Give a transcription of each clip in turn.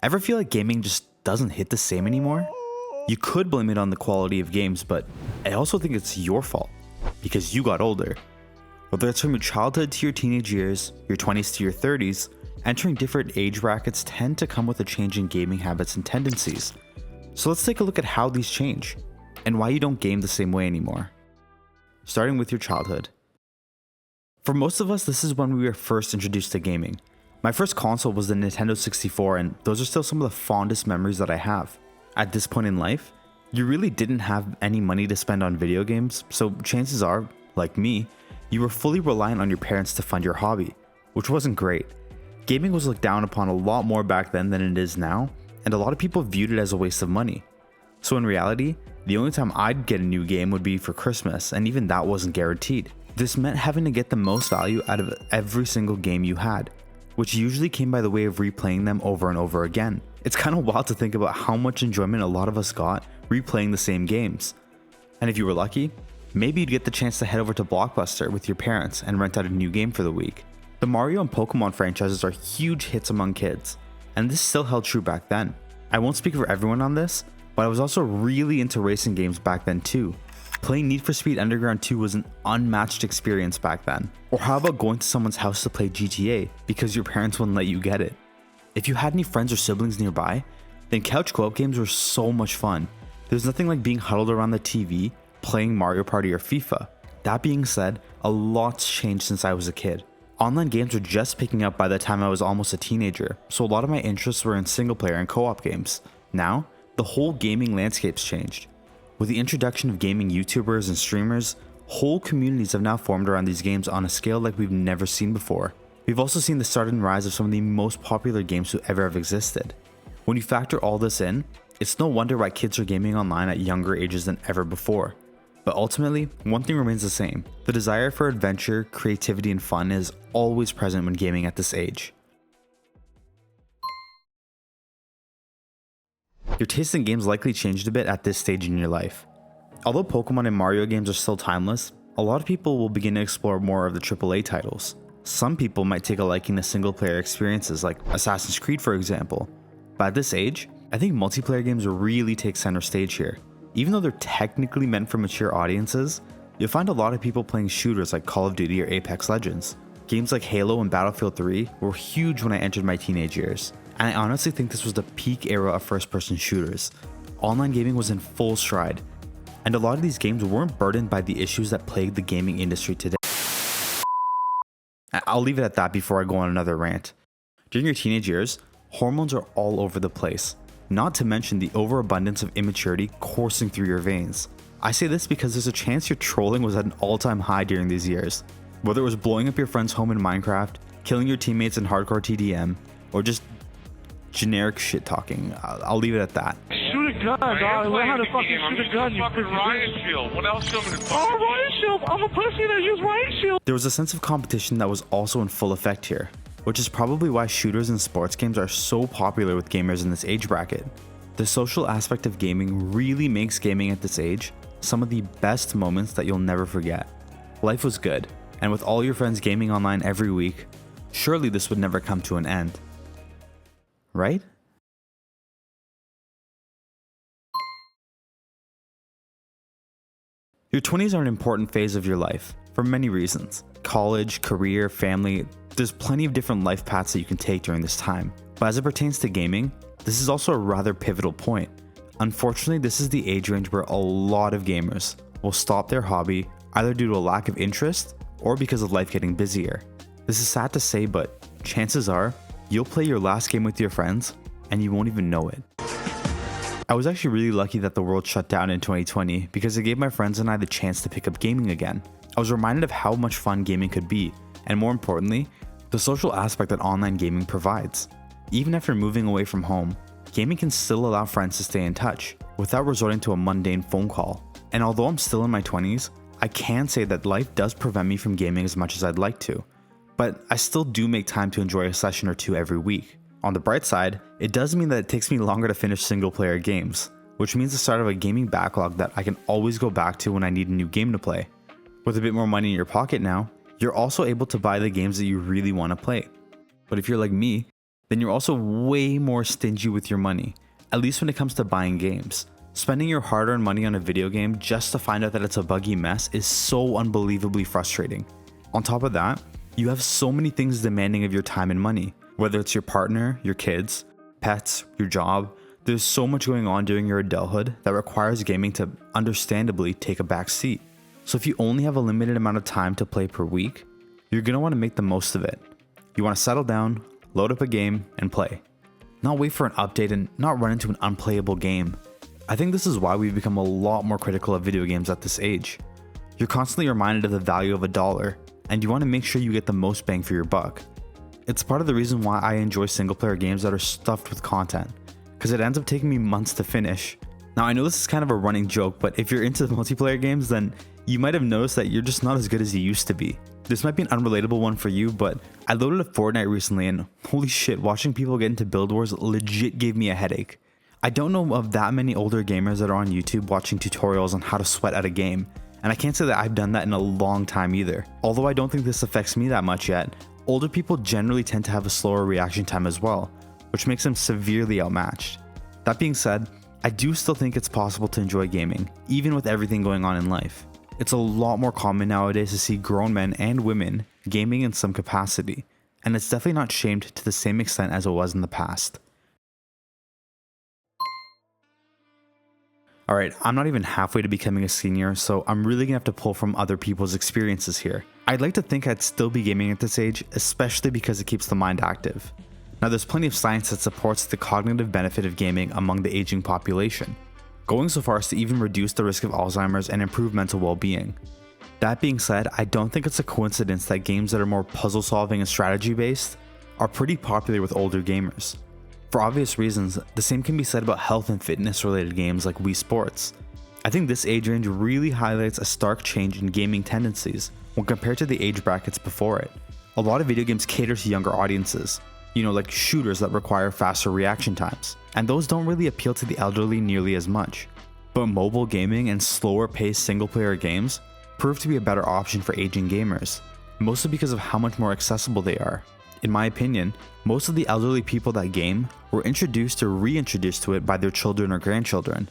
Ever feel like gaming just doesn't hit the same anymore? You could blame it on the quality of games, but I also think it's your fault because you got older. Whether it's from your childhood to your teenage years, your 20s to your 30s, entering different age brackets tend to come with a change in gaming habits and tendencies. So let's take a look at how these change and why you don't game the same way anymore. Starting with your childhood. For most of us, this is when we were first introduced to gaming. My first console was the Nintendo 64, and those are still some of the fondest memories that I have. At this point in life, you really didn't have any money to spend on video games, so chances are, like me, you were fully reliant on your parents to fund your hobby, which wasn't great. Gaming was looked down upon a lot more back then than it is now, and a lot of people viewed it as a waste of money. So in reality, the only time I'd get a new game would be for Christmas, and even that wasn't guaranteed. This meant having to get the most value out of every single game you had, which usually came by the way of replaying them over and over again. It's kind of wild to think about how much enjoyment a lot of us got replaying the same games. And if you were lucky, maybe you'd get the chance to head over to Blockbuster with your parents and rent out a new game for the week. The Mario and Pokemon franchises are huge hits among kids, and this still held true back then. I won't speak for everyone on this, but I was also really into racing games back then too. Playing Need for Speed Underground 2 was an unmatched experience back then. Or how about going to someone's house to play GTA because your parents wouldn't let you get it? If you had any friends or siblings nearby, then couch co-op games were so much fun. There's nothing like being huddled around the TV, playing Mario Party or FIFA. That being said, a lot's changed since I was a kid. Online games were just picking up by the time I was almost a teenager, so a lot of my interests were in single player and co-op games. Now, the whole gaming landscape's changed. With the introduction of gaming YouTubers and streamers, whole communities have now formed around these games on a scale like we've never seen before. We've also seen the start and rise of some of the most popular games to ever have existed. When you factor all this in, it's no wonder why kids are gaming online at younger ages than ever before. But ultimately, one thing remains the same. The desire for adventure, creativity, and fun is always present when gaming at this age. Your taste in games likely changed a bit at this stage in your life. Although Pokemon and Mario games are still timeless, a lot of people will begin to explore more of the AAA titles. Some people might take a liking to single-player experiences like Assassin's Creed for example. But at this age, I think multiplayer games really take center stage here. Even though they're technically meant for mature audiences, you'll find a lot of people playing shooters like Call of Duty or Apex Legends. Games like Halo and Battlefield 3 were huge when I entered my teenage years, and I honestly think this was the peak era of first-person shooters. Online gaming was in full stride, and a lot of these games weren't burdened by the issues that plague the gaming industry today. I'll leave it at that before I go on another rant. During your teenage years, hormones are all over the place, not to mention the overabundance of immaturity coursing through your veins. I say this because there's a chance your trolling was at an all-time high during these years. Whether it was blowing up your friend's home in Minecraft, killing your teammates in hardcore TDM, or just generic shit talking. I'll leave it at that. Shoot a gun, dog. Learn how to fucking shoot a gun, you fucking riot shield. What else you want me to Oh, riot shield. I'm a pussy that use riot shield. There was a sense of competition that was also in full effect here, which is probably why shooters and sports games are so popular with gamers in this age bracket. The social aspect of gaming really makes gaming at this age some of the best moments that you'll never forget. Life was good, and with all your friends gaming online every week, surely this would never come to an end. Right? Your 20s are an important phase of your life for many reasons. College, career, family, there's plenty of different life paths that you can take during this time. But as it pertains to gaming, this is also a rather pivotal point. Unfortunately, this is the age range where a lot of gamers will stop their hobby either due to a lack of interest or because of life getting busier. This is sad to say, but chances are you'll play your last game with your friends and you won't even know it. I was actually really lucky that the world shut down in 2020 because it gave my friends and I the chance to pick up gaming again. I was reminded of how much fun gaming could be, and more importantly, the social aspect that online gaming provides. Even after moving away from home, gaming can still allow friends to stay in touch without resorting to a mundane phone call. And although I'm still in my 20s, I can say that life does prevent me from gaming as much as I'd like to, but I still do make time to enjoy a session or two every week. On the bright side, it does mean that it takes me longer to finish single player games, which means the start of a gaming backlog that I can always go back to when I need a new game to play. With a bit more money in your pocket now, you're also able to buy the games that you really want to play. But if you're like me, then you're also way more stingy with your money, at least when it comes to buying games. Spending your hard-earned money on a video game just to find out that it's a buggy mess is so unbelievably frustrating. On top of that, you have so many things demanding of your time and money, whether it's your partner, your kids, pets, your job. There's so much going on during your adulthood that requires gaming to understandably take a back seat. So if you only have a limited amount of time to play per week, you're going to want to make the most of it. You want to settle down, load up a game, and play. Not wait for an update and not run into an unplayable game. I think this is why we've become a lot more critical of video games at this age. You're constantly reminded of the value of $1, and you want to make sure you get the most bang for your buck. It's part of the reason why I enjoy single player games that are stuffed with content, because it ends up taking me months to finish. Now I know this is kind of a running joke, but if you're into multiplayer games, then you might have noticed that you're just not as good as you used to be. This might be an unrelatable one for you, but I loaded up Fortnite recently and holy shit, watching people get into Build Wars legit gave me a headache. I don't know of that many older gamers that are on YouTube watching tutorials on how to sweat at a game, and I can't say that I've done that in a long time either. Although I don't think this affects me that much yet, older people generally tend to have a slower reaction time as well, which makes them severely outmatched. That being said, I do still think it's possible to enjoy gaming, even with everything going on in life. It's a lot more common nowadays to see grown men and women gaming in some capacity, and it's definitely not shamed to the same extent as it was in the past. Alright, I'm not even halfway to becoming a senior, so I'm really gonna have to pull from other people's experiences here. I'd like to think I'd still be gaming at this age, especially because it keeps the mind active. Now there's plenty of science that supports the cognitive benefit of gaming among the aging population, going so far as to even reduce the risk of Alzheimer's and improve mental well-being. That being said, I don't think it's a coincidence that games that are more puzzle solving and strategy based are pretty popular with older gamers. For obvious reasons, the same can be said about health and fitness related games like Wii Sports. I think this age range really highlights a stark change in gaming tendencies when compared to the age brackets before it. A lot of video games cater to younger audiences, like shooters that require faster reaction times, and those don't really appeal to the elderly nearly as much. But mobile gaming and slower paced single player games prove to be a better option for aging gamers, mostly because of how much more accessible they are. In my opinion, most of the elderly people that game were introduced or reintroduced to it by their children or grandchildren.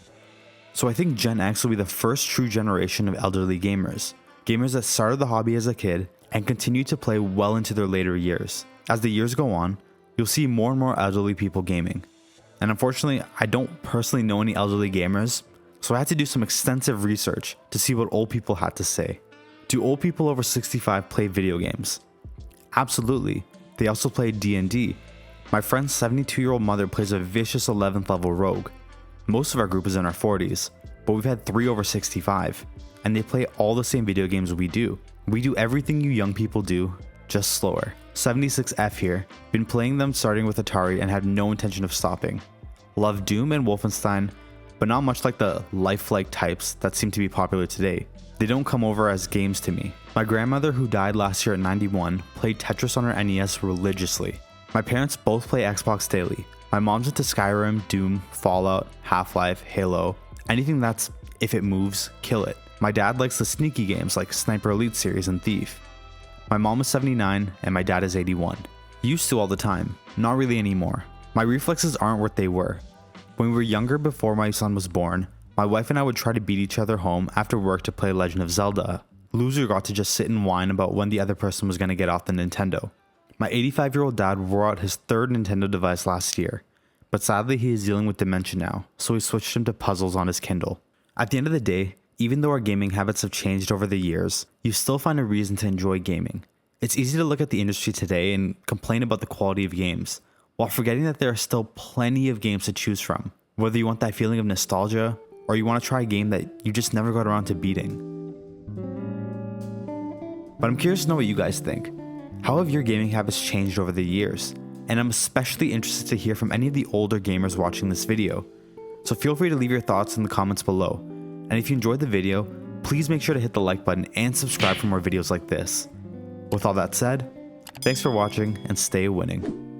So I think Gen X will be the first true generation of elderly gamers that started the hobby as a kid and continue to play well into their later years. As the years go on, you'll see more and more elderly people gaming. And unfortunately, I don't personally know any elderly gamers, so I had to do some extensive research to see what old people had to say. Do old people over 65 play video games? Absolutely. They also play D&D. My friend's 72-year-old mother plays a vicious 11th level rogue. Most of our group is in our 40s, but we've had 3 over 65, and they play all the same video games we do. We do everything you young people do, just slower. 76F here, been playing them starting with Atari and have no intention of stopping. Love Doom and Wolfenstein, but not much like the lifelike types that seem to be popular today. They don't come over as games to me. My grandmother, who died last year at 91, played Tetris on her NES religiously. My parents both play Xbox daily. My mom's into Skyrim, Doom, Fallout, Half-Life, Halo, anything that's, if it moves, kill it. My dad likes the sneaky games like Sniper Elite series and Thief. My mom is 79 and my dad is 81. Used to all the time, not really anymore. My reflexes aren't what they were. When we were younger before my son was born, my wife and I would try to beat each other home after work to play Legend of Zelda. Loser got to just sit and whine about when the other person was going to get off the Nintendo. My 85-year-old dad wore out his 3rd Nintendo device last year, but sadly he is dealing with dementia now, so we switched him to puzzles on his Kindle. At the end of the day, even though our gaming habits have changed over the years, you still find a reason to enjoy gaming. It's easy to look at the industry today and complain about the quality of games, while forgetting that there are still plenty of games to choose from, whether you want that feeling of nostalgia, or you want to try a game that you just never got around to beating. But I'm curious to know what you guys think. How have your gaming habits changed over the years? And I'm especially interested to hear from any of the older gamers watching this video. So feel free to leave your thoughts in the comments below. And if you enjoyed the video, please make sure to hit the like button and subscribe for more videos like this. With all that said, thanks for watching and stay winning.